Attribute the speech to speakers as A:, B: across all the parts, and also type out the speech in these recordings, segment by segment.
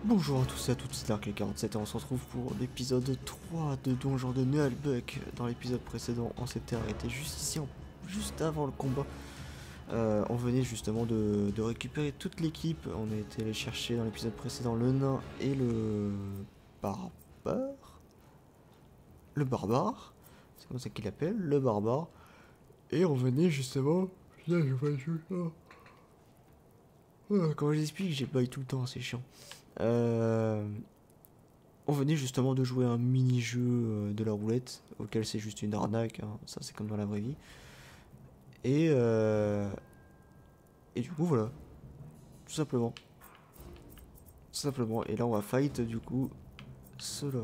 A: Bonjour à tous et à toutes, c'est Dark47 et on se retrouve pour l'épisode 3 de Donjon de Nullbuck. Dans l'épisode précédent, on s'était arrêté juste ici, juste avant le combat. On venait justement de récupérer toute l'équipe. On a été allé chercher dans l'épisode précédent le nain et le barbare. Le barbare, c'est comme ça qu'il appelle, le barbare. Et on venait justement... Là, je vois juste ça. Quand j'explique, j'ai bail tout le temps, c'est chiant. On venait justement de jouer un mini-jeu de la roulette, auquel c'est juste une arnaque, hein. Ça c'est comme dans la vraie vie. Et, et du coup voilà, tout simplement. Tout simplement. Et là on va fight du coup cela.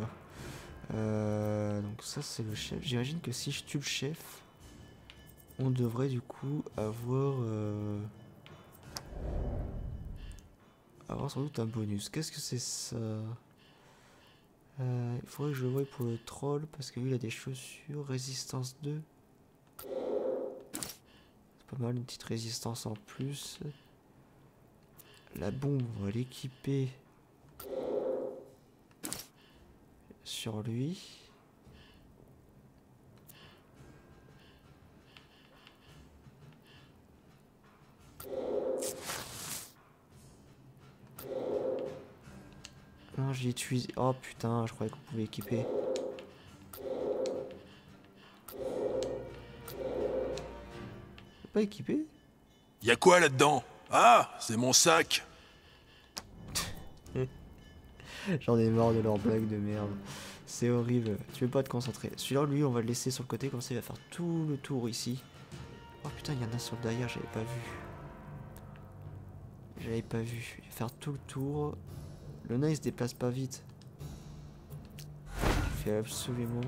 A: Donc ça c'est le chef. J'imagine que si je tue le chef, on devrait du coup avoir sans doute un bonus. Qu'est-ce que c'est ça? Il faudrait que je le voie pour le troll parce que lui il a des chaussures, résistance 2. C'est pas mal, une petite résistance en plus. La bombe, on va l'équiper sur lui. Non, je l'ai utilisé. Oh putain, je croyais qu'on pouvait équiper. Pas équipé?
B: Y'a quoi là-dedans? Ah, c'est mon sac.
A: J'en ai marre de leurs blagues de merde. C'est horrible. Tu veux pas te concentrer. Celui-là, lui, on va le laisser sur le côté. Comme ça, il va faire tout le tour ici. Oh putain, il y en a sur le derrière, j'avais pas vu. J'avais pas vu. Il va faire tout le tour. Le nain, il se déplace pas vite. Il fait absolument...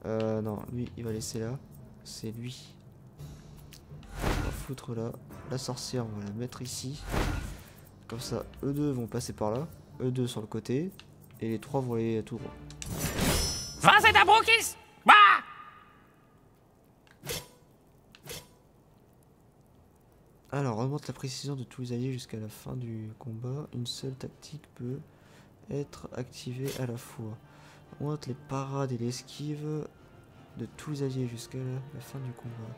A: non, lui, il va laisser là. C'est lui. On va foutre là. La sorcière, on va la mettre ici. Comme ça, eux deux vont passer par là. Eux deux sur le côté. Et les trois vont aller tout droit.
C: Was est der Brokis? Bah!
A: Alors, remonte la précision de tous les alliés jusqu'à la fin du combat. Une seule tactique peut être activée à la fois. Augmente les parades et l'esquive de tous les alliés jusqu'à la fin du combat.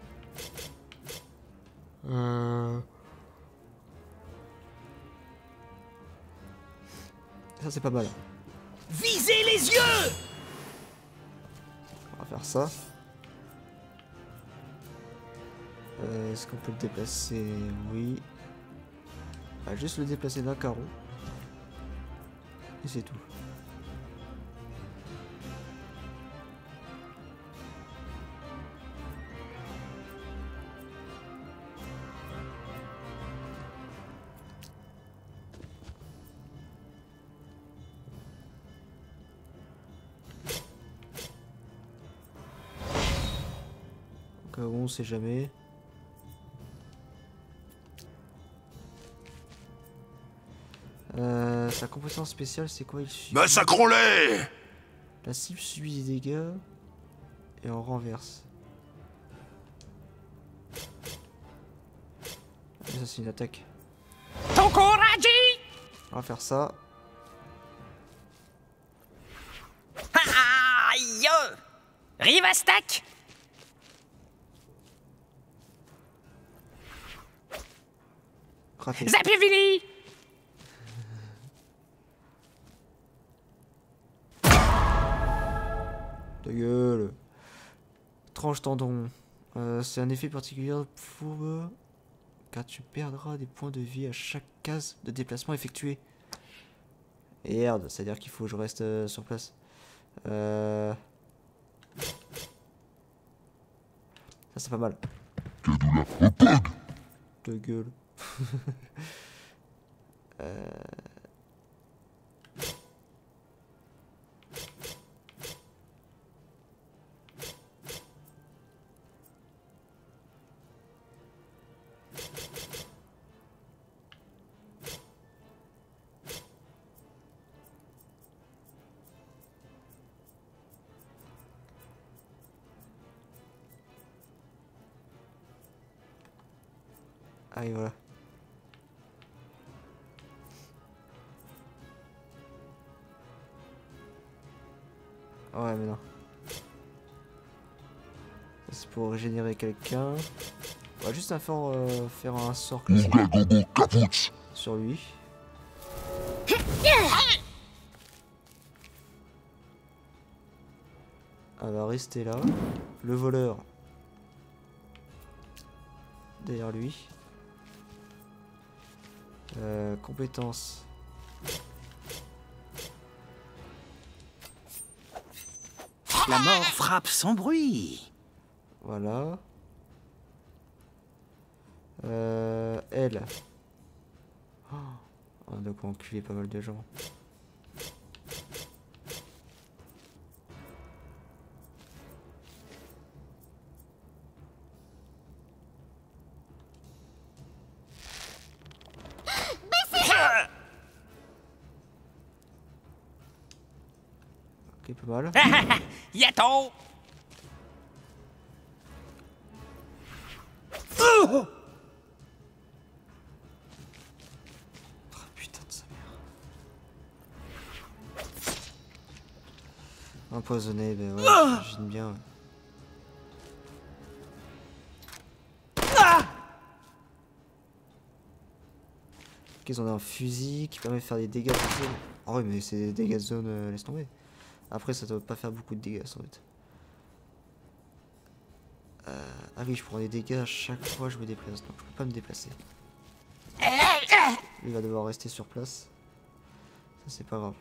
A: Ça c'est pas mal.
C: Visez les yeux!
A: On va faire ça. Est-ce qu'on peut le déplacer? Oui. On va juste le déplacer d'un carreau. Et c'est tout. Au cas où on sait jamais. Sa compétence spéciale c'est quoi? Il subit...
B: Massacrons-les!
A: La cible subit des dégâts et on renverse. Ah, ça c'est une attaque.
C: Tokoraji!
A: On va faire ça.
C: Aïe! Rivastak!
A: Raté.
C: Zapievili!
A: Ta gueule. Tranche tendon. C'est un effet particulier pour... car tu perdras des points de vie à chaque case de déplacement effectué. Et merde, c'est-à-dire qu'il faut que je reste sur place. Ça c'est pas mal. Ta gueule. Allez, voilà. Ouais, mais non. C'est pour régénérer quelqu'un. On va juste faire un sort classique sur lui. Elle va rester là. Le voleur derrière lui. Compétences.
D: La mort frappe sans bruit.
A: Voilà. Elle. Oh, on a quoi enculer pas mal de gens. Ok, pas mal.
C: Yato!
A: Oh, putain de sa mère. Empoisonné, ben ouais, j'imagine bien. Ouais. Ok, ils ont un fusil qui permet de faire des dégâts de zone. Oh oui, mais c'est des dégâts de zone, laisse tomber. Après, ça doit pas faire beaucoup de dégâts, sans doute. Ah oui, je prends des dégâts à chaque fois que je me déplace, donc je peux pas me déplacer. Il va devoir rester sur place. Ça, c'est pas grave.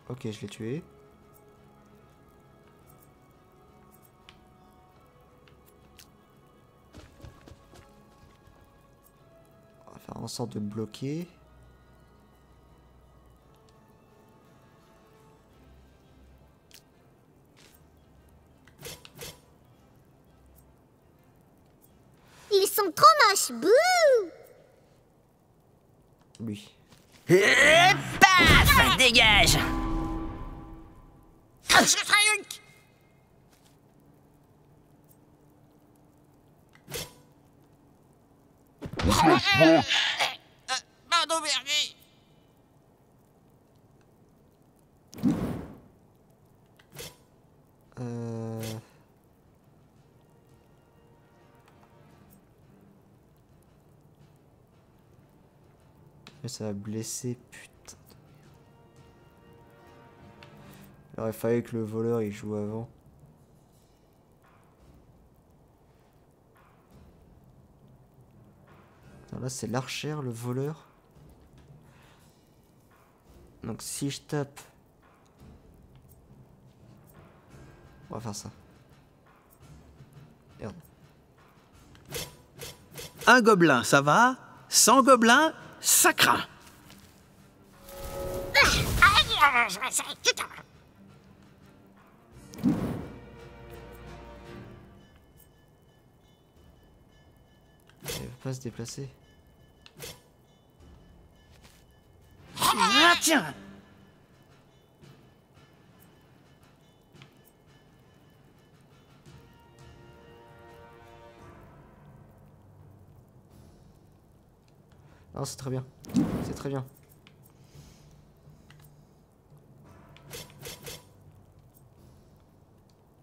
A: Ok, je l'ai tué. On va faire en sorte de le bloquer.
E: Ils sont trop moches, bouh!
A: Lui.
D: Et paf! Dégage!
A: Mais ça va blesser, putain de merde. Alors il fallait que le voleur il joue avant. Attends, là c'est l'archère, le voleur. Donc si je tape... On va faire ça. Merde.
D: Un gobelin, ça va? 100 gobelins, ça craint.
A: Elle veut pas se déplacer.
D: Ah, tiens!
A: Non, c'est très bien. C'est très bien.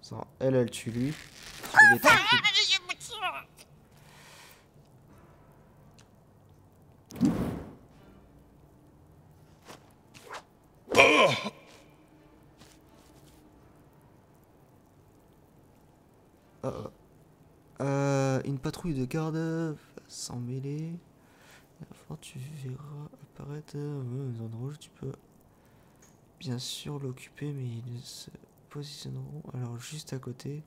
A: Ça, elle tue lui. Il est tranquille. Une patrouille de garde va s'en mêler. Enfin, tu verras apparaître un endroit où tu peux bien sûr l'occuper, mais ils se positionneront alors juste à côté.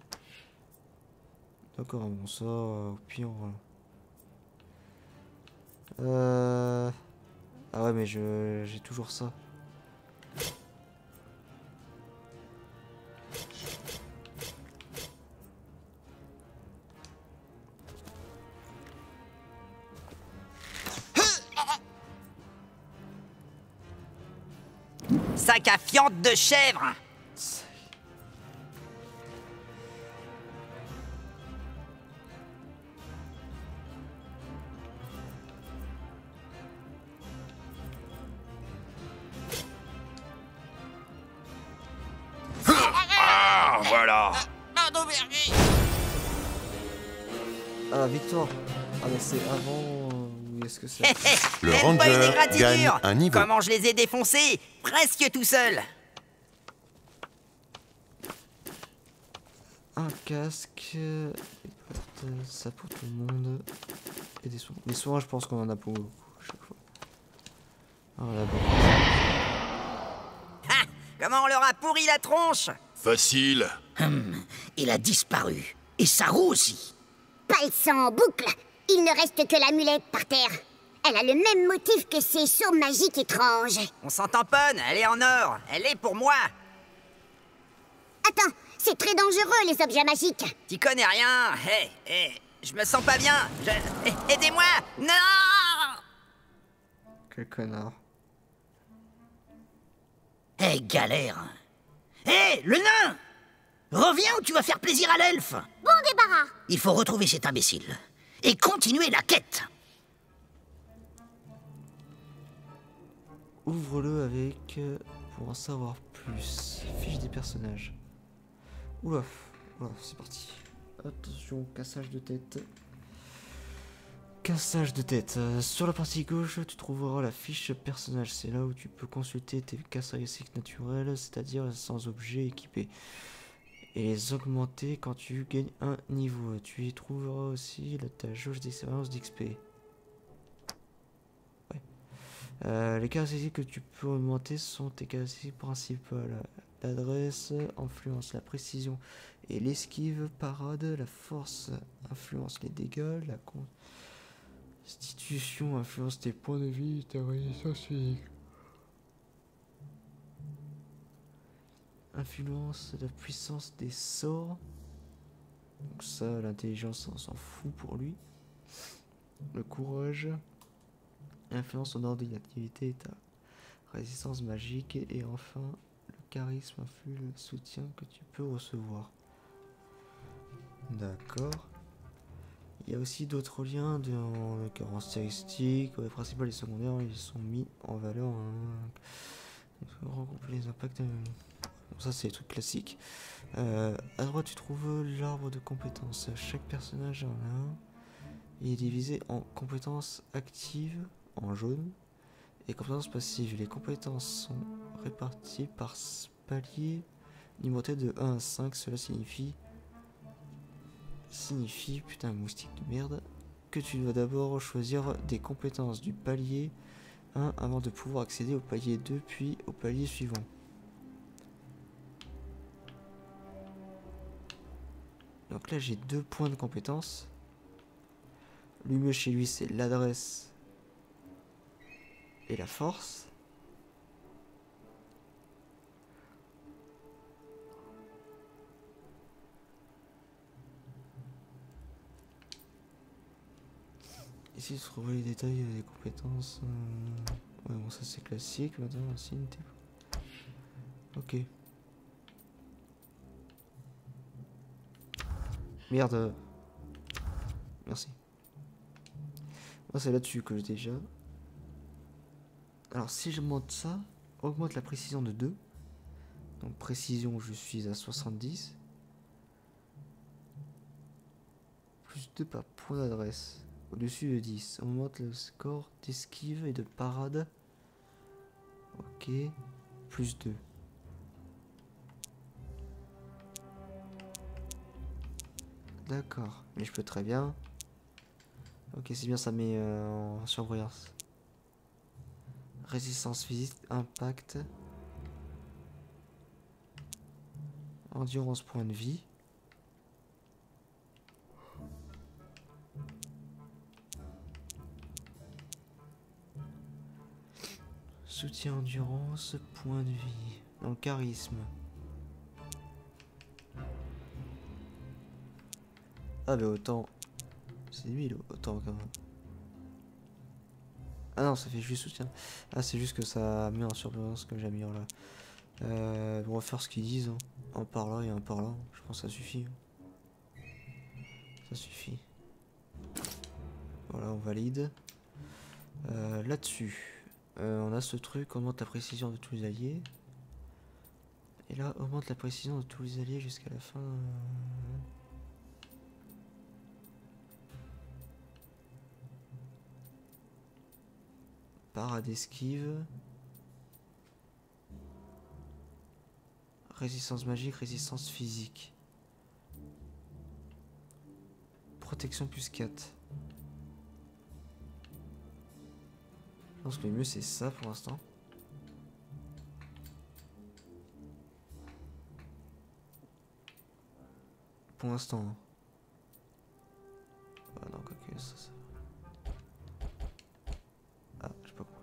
A: D'accord, bon ça, au pire, voilà. Ah ouais, mais j'ai toujours ça.
C: Sac à fiente de chèvre!
B: Voilà.
C: Pardon, Berger.
A: Ah, victoire. Ah, bah c'est avant. Ou est-ce que c'est.
F: Le
C: Même pas une
F: ranger
C: égratignure.
F: gagne un niveau.
C: Comment je les ai défoncés, presque tout seul.
A: Un casque. Et peut-être ça pour tout le monde. Et des soins. Les soins, je pense qu'on en a pour beaucoup à chaque fois. Ah, là, bon.
C: Ha, comment on leur a pourri la tronche.
B: Facile.
G: Il a disparu. Et sa roue aussi.
E: Pas le sang en boucle. Il ne reste que l'amulette par terre. Elle a le même motif que ces sauts magiques étranges.
C: On s'en tamponne, elle est en or. Elle est pour moi.
E: Attends, c'est très dangereux les objets magiques.
C: T'y connais rien. Hé, je me sens pas bien. Aidez-moi. Non.
A: Quel connard.
G: Eh, galère. Eh, le nain! Reviens ou tu vas faire plaisir à l'elfe.
E: Bon débarras.
G: Il faut retrouver cet imbécile. Et continuer la quête.
A: Ouvre-le avec. Pour en savoir plus. Fiche des personnages. Oula, voilà, c'est parti. Attention, cassage de tête. Cassage de tête. Sur la partie gauche, tu trouveras la fiche personnage. C'est là où tu peux consulter tes caractéristiques naturelles, c'est-à-dire sans objet équipé. Et les augmenter quand tu gagnes un niveau. Tu y trouveras aussi ta jauge d'expérience d'XP. Ouais. Les caractéristiques que tu peux augmenter sont tes caractéristiques principales. L'adresse, influence, la précision et l'esquive, parade, la force, influence les dégâts, la constitution, influence tes points de vie, ta résistance physique. Influence la puissance des sorts. Donc ça, l'intelligence, on s'en fout pour lui. Le courage. Influence ton ordre d'inactivité et ta résistance magique. Et enfin, le charisme influe le soutien que tu peux recevoir. D'accord. Il y a aussi d'autres liens de caractéristiques. Les principales et secondaires, ils sont mis en valeur. Regrouper les impacts. Ça c'est les trucs classiques. À droite tu trouves l'arbre de compétences. Chaque personnage en a un. Il est divisé en compétences actives en jaune et compétences passives. Les compétences sont réparties par palier numéroté de 1 à 5. Cela signifie putain moustique de merde que tu dois d'abord choisir des compétences du palier 1 avant de pouvoir accéder au palier 2 puis au palier suivant. Donc là j'ai 2 points de compétence. Le mieux chez lui c'est l'adresse et la force. Ici tu trouveras les détails des compétences. Ouais bon ça c'est classique. Maintenant ancienneté. Ok. Merde. Merci. Moi c'est là-dessus que j'étais déjà. Alors si je monte ça, augmente la précision de 2. Donc précision je suis à 70. Plus 2 par point d'adresse. Au-dessus de 10. Augmente le score d'esquive et de parade. Ok. Plus 2. D'accord, mais je peux très bien. Ok, c'est bien, ça met en surbrillance. Résistance physique, impact. Endurance, point de vie. Soutien, endurance, point de vie. Donc charisme. Ah mais autant. C'est lui autant quand même. Ah non ça fait juste soutien. Ah c'est juste que ça met en surbrillance comme j'ai mis là. On va faire ce qu'ils disent. Hein. Un par là et un par là. Je pense que ça suffit. Ça suffit. Voilà on valide. Là-dessus. On a ce truc, on augmente la précision de tous les alliés. Et là, augmente la précision de tous les alliés jusqu'à la fin. Parade esquive. Résistance magique, résistance physique. Protection plus 4. Je pense que le mieux c'est ça pour l'instant. Pour l'instant. Hein. Ah non, quoi que ça. Ah, j'ai pas compris.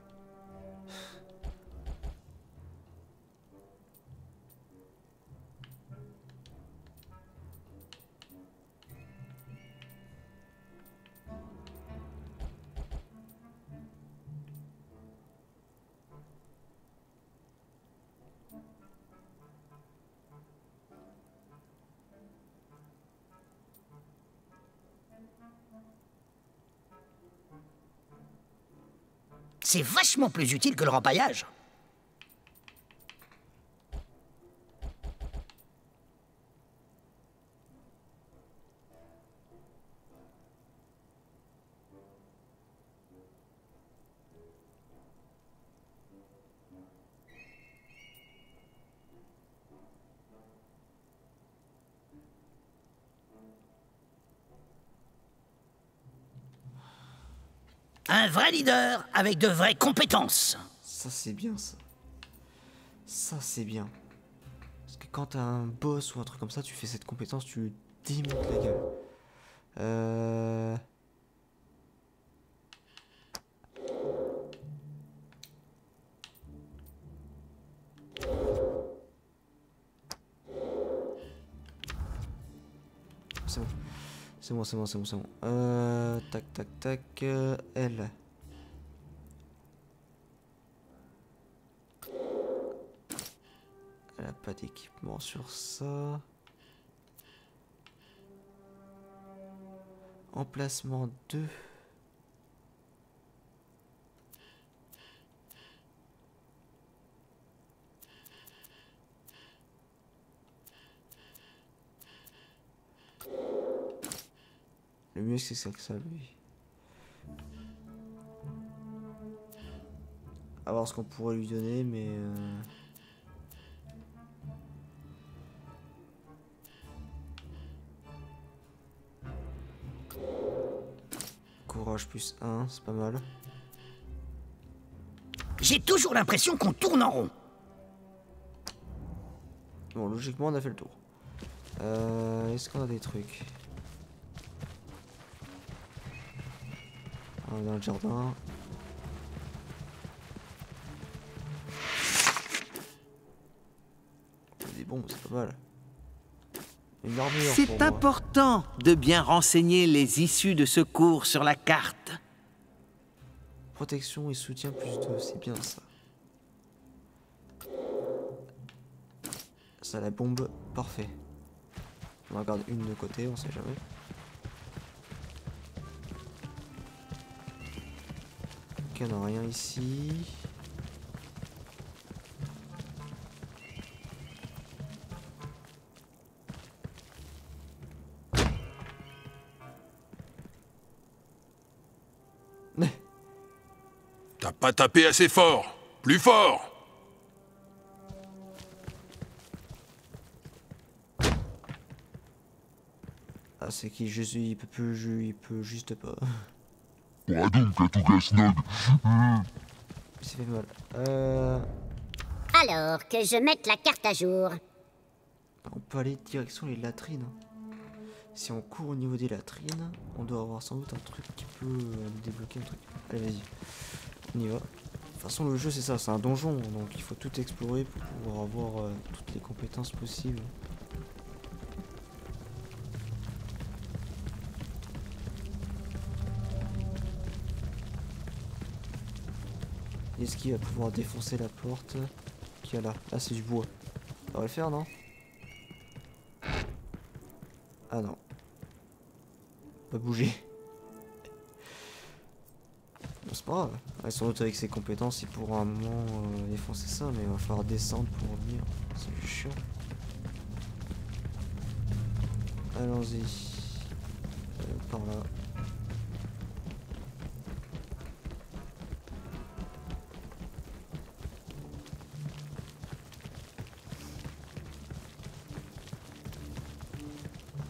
G: C'est vachement plus utile que le rempaillage. Un vrai leader avec de vraies compétences.
A: Ça c'est bien ça. Ça c'est bien. Parce que quand t'as un boss ou un truc comme ça, tu fais cette compétence, tu lui démontes la gueule. C'est bon. C'est bon, c'est bon, c'est bon, c'est bon. Tac, tac, tac. Elle. Elle a pas d'équipement sur ça. Emplacement 2. Le mieux c'est ça que ça lui. À voir ce qu'on pourrait lui donner, mais courage plus 1, c'est pas mal.
G: J'ai toujours l'impression qu'on tourne en rond.
A: Bon, logiquement on a fait le tour. Est-ce qu'on a des trucs? On est dans le jardin. Des bombes, c'est pas mal. Une armure pour
D: C'est
A: moi.
D: important de bien renseigner les issues de secours sur la carte.
A: Protection et soutien plus 2, c'est bien ça. Ça, la bombe, parfait. On en garde une de côté, on sait jamais. Ok, on n'a rien ici.
B: T'as pas tapé assez fort. Plus fort.
A: Ah, c'est qui je suis, il peut juste pas. C'est fait mal.
E: Alors, que je mette la carte à jour.
A: On peut aller direction les latrines. Si on court au niveau des latrines, on doit avoir sans doute un truc qui peut nous débloquer un truc. Allez, vas-y. On y va. De toute façon, le jeu, c'est ça, c'est un donjon. Donc, il faut tout explorer pour pouvoir avoir toutes les compétences possibles. Est-ce qu'il va pouvoir défoncer la porte qu'il y a là? Là, c'est du bois. Ça va le faire, non? Ah non. Pas bouger. C'est pas grave. Ouais, sans doute avec ses compétences, il pourra un moment défoncer ça, mais il va falloir descendre pour revenir. C'est juste chiant. Allons-y. Par là.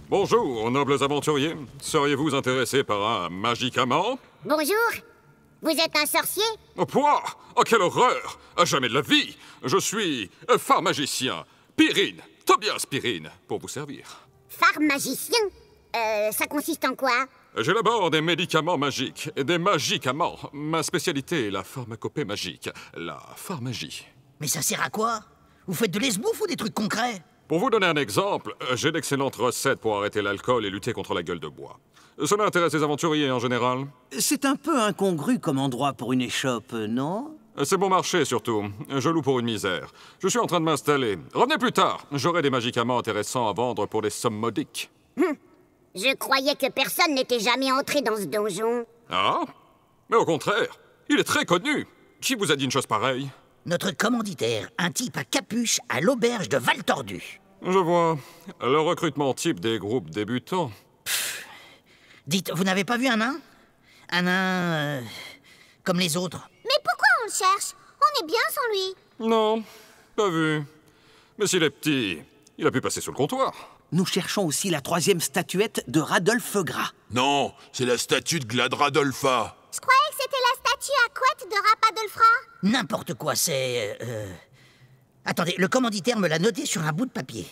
F: Bonjour, nobles aventuriers. Seriez-vous intéressés par un magicament?
E: Bonjour. Vous êtes un sorcier?
F: Oh, quoi? Oh, quelle horreur! À jamais de la vie! Je suis pharmagicien. Pyrrhine, Tobias Pyrrhine, pour vous servir.
E: Pharmagicien? Ça consiste en quoi?
F: J'élabore des médicaments magiques, des magicaments. Ma spécialité est la pharmacopée magique, la pharmagie.
G: Mais ça sert à quoi? Vous faites de l'esbouffe ou des trucs concrets?
F: Pour vous donner un exemple, j'ai d'excellentes recettes pour arrêter l'alcool et lutter contre la gueule de bois. Cela intéresse les aventuriers en général.
D: C'est un peu incongru comme endroit pour une échoppe, non?
F: C'est bon marché surtout. Je loue pour une misère. Je suis en train de m'installer. Revenez plus tard. J'aurai des médicaments intéressants à vendre pour des sommes modiques.
E: Je croyais que personne n'était jamais entré dans ce donjon.
F: Ah? Mais au contraire, il est très connu. Qui vous a dit une chose pareille?
G: Notre commanditaire, un type à capuche à l'auberge de Val Tordu.
F: Je vois. Le recrutement type des groupes débutants.
G: Dites, vous n'avez pas vu un nain? Un nain... comme les autres.
E: Mais pourquoi on le cherche? On est bien sans lui.
F: Non, pas vu. Mais s'il est petit, il a pu passer sous le comptoir.
D: Nous cherchons aussi la 3e statuette de Radolphe Gras.
B: Non, c'est la statue de Gladradolpha.
E: Je croyais que c'était la statue à couette de Rapadolfra.
G: N'importe quoi, c'est... Attendez, le commanditaire me l'a noté sur un bout de papier.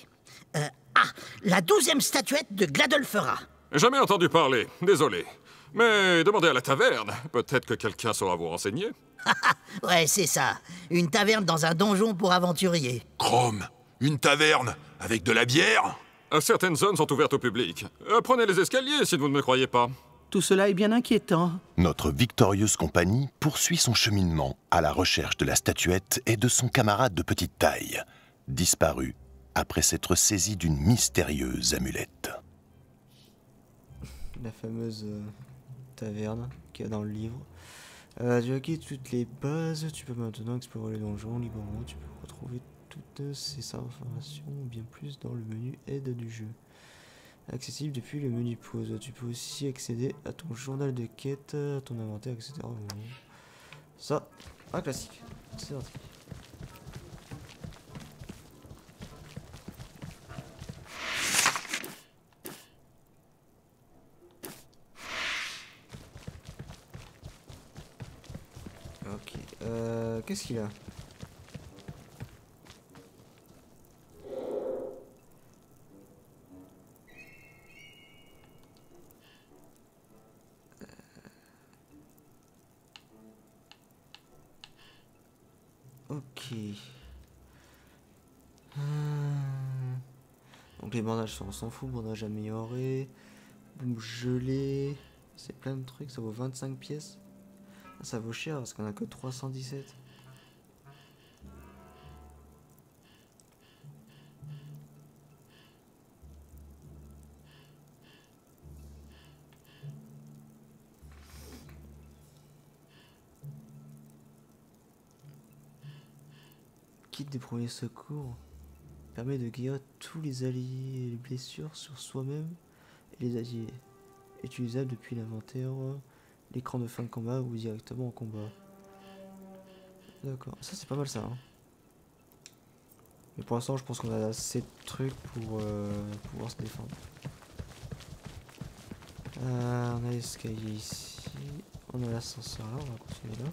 G: La 12e statuette de Gladolfera.
F: Jamais entendu parler, désolé. Mais demandez à la taverne, peut-être que quelqu'un saura vous renseigner.
G: Ouais, c'est ça. Une taverne dans un donjon pour aventuriers.
B: Chrome, une taverne avec de la bière?
F: Certaines zones sont ouvertes au public. Prenez les escaliers si vous ne me croyez pas.
D: Tout cela est bien inquiétant.
H: Notre victorieuse compagnie poursuit son cheminement à la recherche de la statuette et de son camarade de petite taille, disparu après s'être saisi d'une mystérieuse amulette.
A: La fameuse taverne qu'il y a dans le livre. Tu as acquis toutes les bases, tu peux maintenant explorer le donjon librement, tu peux retrouver toutes ces informations bien plus dans le menu aide du jeu. Accessible depuis le menu pause. Tu peux aussi accéder à ton journal de quête, à ton inventaire, etc. Ça, un classique. C'est parti. Ok, qu'est-ce qu'il a? Ok. Donc les bandages, on s'en fout, bandage amélioré, boum gelé, c'est plein de trucs, ça vaut 25 pièces. Ah, ça vaut cher parce qu'on a que 317. Kit des premiers secours permet de guérir tous les alliés et les blessures sur soi-même et les alliés. Utilisable depuis l'inventaire, l'écran de fin de combat ou directement en combat. D'accord, ça c'est pas mal ça. Hein. Mais pour l'instant je pense qu'on a assez de trucs pour pouvoir se défendre. On a l'escalier ici, on a l'ascenseur là, on va continuer là.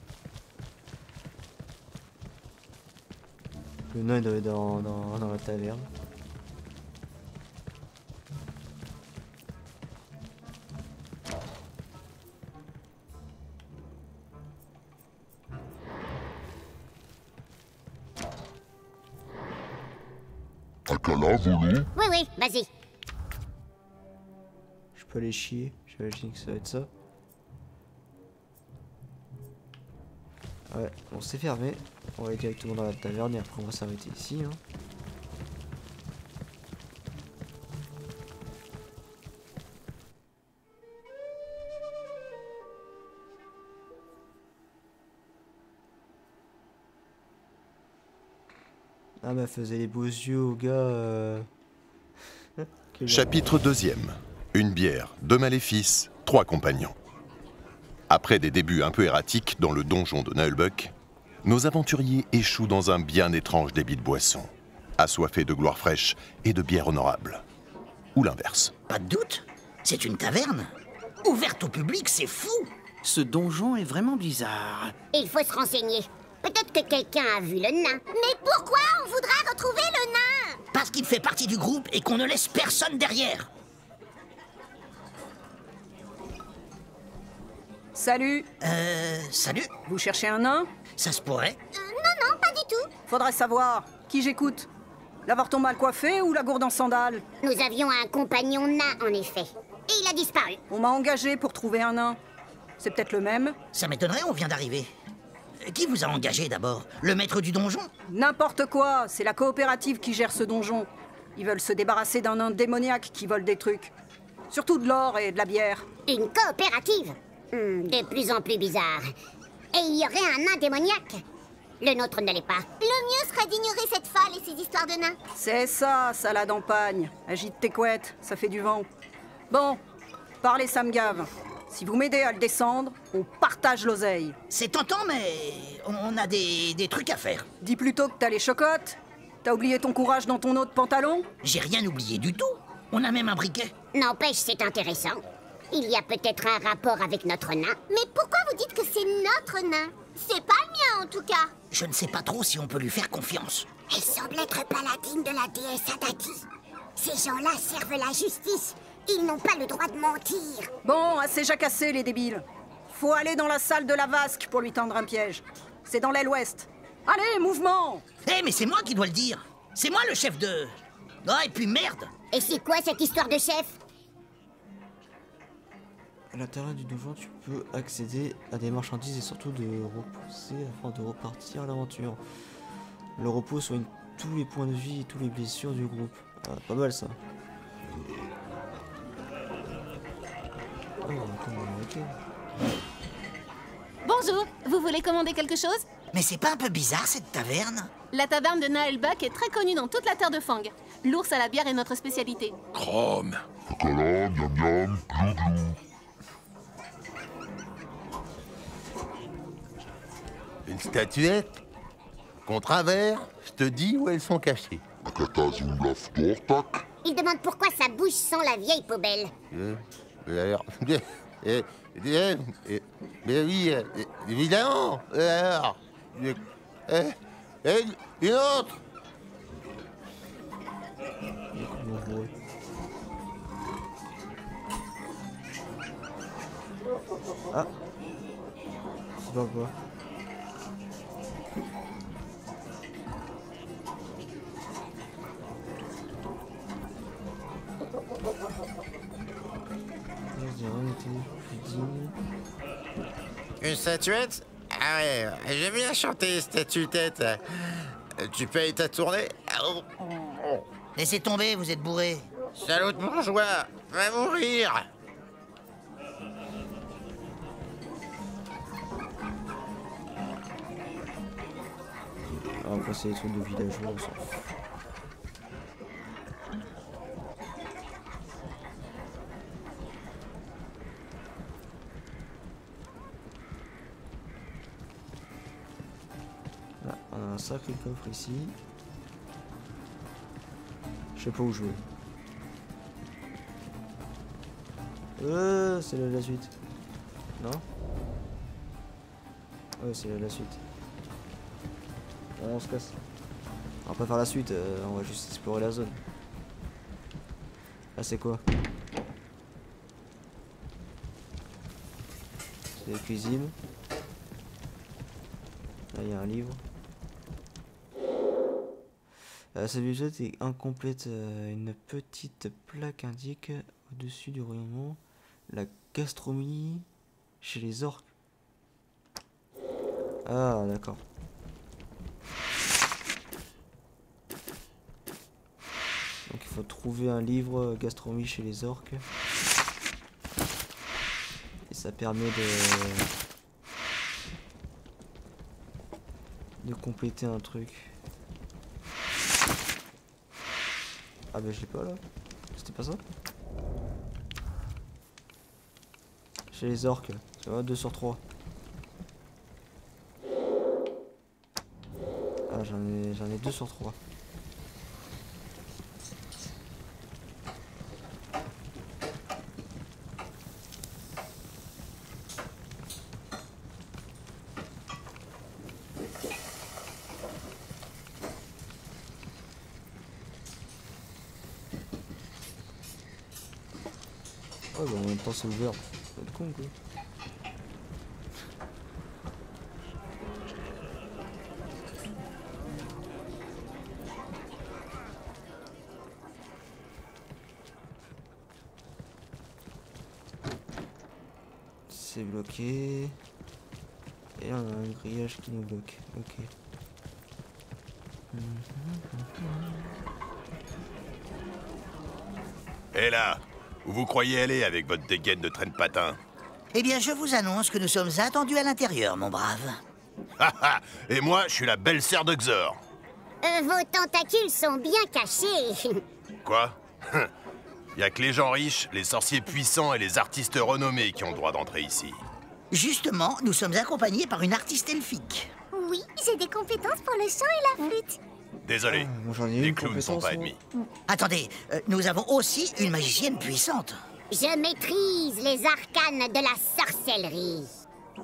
A: Le nain doit être dans la taverne.
I: Akala, Volo?
E: Oui, oui, vas-y.
A: Je peux aller chier, j'imagine que ça va être ça. Ouais, bon c'est fermé. On va aller directement dans la taverne et après on va s'arrêter ici. Hein. Ah bah faisait les beaux yeux au gars.
H: Chapitre 2e. Une bière, 2 maléfices, 3 compagnons. Après des débuts un peu erratiques dans le donjon de Nullbuck, nos aventuriers échouent dans un bien étrange débit de boissons, assoiffés de gloire fraîche et de bière honorable. Ou l'inverse.
G: Pas de doute, c'est une taverne. Ouverte au public, c'est fou.
D: Ce donjon est vraiment bizarre.
E: Il faut se renseigner. Peut-être que quelqu'un a vu le nain. Mais pourquoi on voudra retrouver le nain?
G: Parce qu'il fait partie du groupe et qu'on ne laisse personne derrière.
J: Salut.
G: Salut.
J: Vous cherchez un nain?
G: Ça se pourrait.
E: Non, pas du tout.
J: Faudrait savoir. Qui j'écoute? L'avorton mal coiffé ou la gourde en sandales?
E: Nous avions un compagnon nain, en effet. Et il a disparu.
J: On m'a engagé pour trouver un nain. C'est peut-être le même?
G: Ça m'étonnerait, on vient d'arriver. Qui vous a engagé d'abord? Le maître du donjon?
J: N'importe quoi. C'est la coopérative qui gère ce donjon. Ils veulent se débarrasser d'un nain démoniaque qui vole des trucs. Surtout de l'or et de la bière.
E: Une coopérative? De plus en plus bizarre. Et il y aurait un nain démoniaque? Le nôtre ne l'est pas. Le mieux serait d'ignorer cette falle et ses histoires de nains.
J: C'est ça, salade en pagne. Agite tes couettes, ça fait du vent. Bon, parlez, ça me gave. Si vous m'aidez à le descendre, on partage l'oseille.
G: C'est tentant, mais on a des trucs à faire.
J: Dis plutôt que t'as les chocottes. T'as oublié ton courage dans ton autre pantalon?
G: J'ai rien oublié du tout. On a même un briquet.
E: N'empêche, c'est intéressant. Il y a peut-être un rapport avec notre nain. Mais pourquoi vous dites que c'est notre nain? C'est pas le mien, en tout cas.
G: Je ne sais pas trop si on peut lui faire confiance.
E: Elle semble être paladine de la déesse Adati. Ces gens-là servent la justice. Ils n'ont pas le droit de mentir.
J: Bon, assez jacassé, les débiles. Faut aller dans la salle de la vasque pour lui tendre un piège. C'est dans l'aile ouest. Allez, mouvement!
G: Mais c'est moi qui dois le dire. C'est moi le chef de... Ah, et puis merde!
E: Et c'est quoi cette histoire de chef?
A: À l'intérieur du donjon, tu peux accéder à des marchandises et surtout de repousser afin de repartir à l'aventure. Le repos soigne tous les points de vie et toutes les blessures du groupe. Ah, pas mal ça. Oh, ok.
K: Bonjour, vous voulez commander quelque chose?
G: Mais c'est pas un peu bizarre cette taverne?
K: La taverne de Nullbuck est très connue dans toute la terre de Fang. L'ours à la bière est notre spécialité.
B: Chrome.
I: Chocolat, miam miam, glou glou.
L: Une statuette? Contre un verre? Je te dis où elles sont cachées.
E: Il demande pourquoi ça bouge sans la vieille poubelle.
L: Mais oui, évidemment. Alors, une autre.
A: Ah, c'est pas quoi.
L: Une statuette? Ah ouais, j'aime bien chanter statuette. Tu payes ta tournée?
G: Laissez tomber, vous êtes bourré.
L: Salaud de bourgeois, va mourir.
A: Après c'est les trucs de villageois, on s'en fout. Là, on a un sacré coffre ici. Je sais pas où jouer. C'est la suite. Non? Ouais, c'est la suite. On se casse. On va pas faire la suite, on va juste explorer la zone. Là c'est quoi? C'est la cuisine. Là il y a un livre. Cette bibliothèque est incomplète. Une petite plaque indique au-dessus du rayonnement la gastronomie chez les orques. Ah d'accord. Donc il faut trouver un livre gastronomie chez les orques. Et ça permet de compléter un truc. Ah bah je l'ai pas là. C'était pas ça. Chez les orques, tu vois, 2 sur 3. Ah j'en ai 2 sur 3. Ouais bah en même temps c'est ouvert. Ça va être con quoi. C'est bloqué. Et on a un grillage qui nous bloque. Ok.
H: Et là, où vous croyez aller avec votre dégaine de traîne-patin?
G: Eh bien, je vous annonce que nous sommes attendus à l'intérieur, mon brave.
H: Haha. Et moi, je suis la belle-sœur de Xor.
E: Vos tentacules sont bien cachés.
H: Quoi? Y a que les gens riches, les sorciers puissants et les artistes renommés qui ont le droit d'entrer ici.
G: Justement, nous sommes accompagnés par une artiste elfique.
E: Oui, j'ai des compétences pour le chant et la flûte.
H: Désolé,
A: J'en ai
H: les
A: une
H: clowns ne sont
A: compétence,
H: pas
A: moi.
H: ennemis.
G: Attendez, nous avons aussi une magicienne puissante.
E: Je maîtrise les arcanes de la sorcellerie.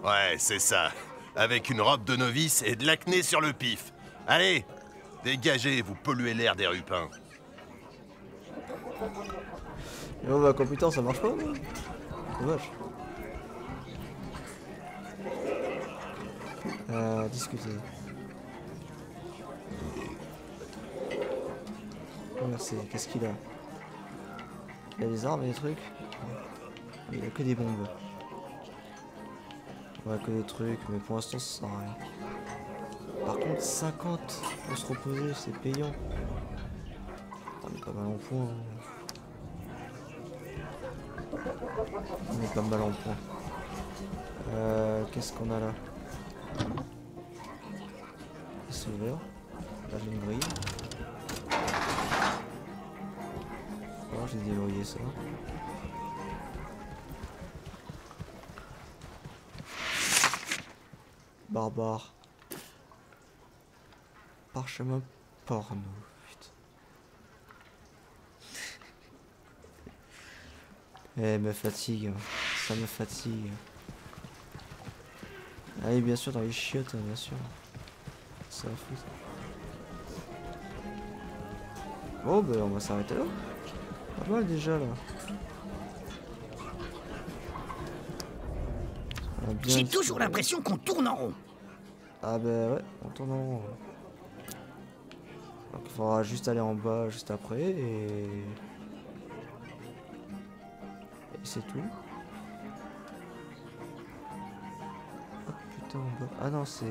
H: Ouais, c'est ça. Avec une robe de novice et de l'acné sur le pif. Allez, dégagez, vous polluez l'air des rupins.
A: Et oh bah compétence ça marche pas moi. Dommage. Discuter. Oh, merci, qu'est-ce qu'il a? Il a des armes et des trucs? Il a que des bombes. Ouais, que des trucs, mais pour l'instant ça sert à rien. Par contre 50 pour se reposer, c'est payant. On est pas mal en point. On est pas mal en point. Qu'est-ce qu'on a là? C'est ouvert. Là j'ai une grille. Alors j'ai déverrouillé ça. Barbare. Parchemin porno. Putain. Eh, me fatigue. Ça me fatigue. Ah oui, bien sûr, dans les chiottes, bien sûr. Ça va foutre. Bon, ben on va s'arrêter là. Pas mal déjà là.
G: J'ai toujours l'impression qu'on tourne en rond.
A: Ah ben ouais, on tourne en rond. Donc il faudra juste aller en bas juste après et c'est tout. Oh putain en bas. Ah non c'est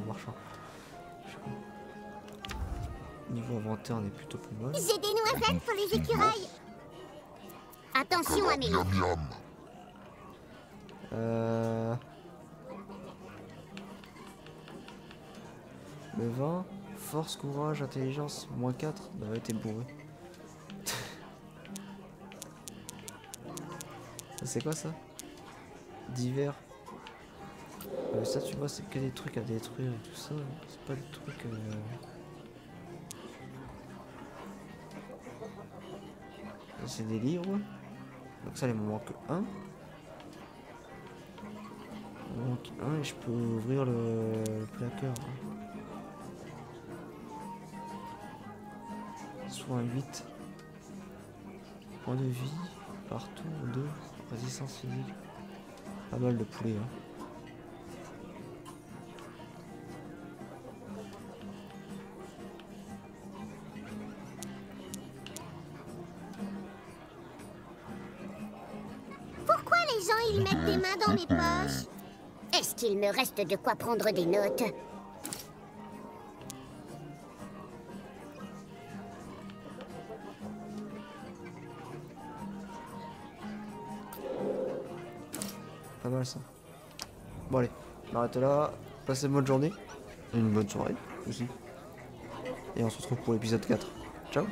A: marchand. Niveau inventaire on est plutôt pas mal.
E: J'ai des noisettes pour les écureuils. Attention Amélie.
A: Le 20, force, courage, intelligence, moins 4, bah ouais t'es bourré. C'est quoi ça? Divers. Ça tu vois c'est que des trucs à détruire et tout ça, c'est pas des trucs... C'est des livres. Donc ça il m'en manque un. Il m'en manque un et je peux ouvrir le placard. Soit un 8. Point de vie. Partout. 2. Résistance physique. Pas mal de poulets. Hein.
E: Pourquoi les gens ils mettent des mains dans mes poches? Est-ce qu'il me reste de quoi prendre des notes?
A: Pas mal ça. Bon allez, on arrête là. Passez une bonne journée. Et une bonne soirée aussi. Et on se retrouve pour l'épisode 4. Ciao.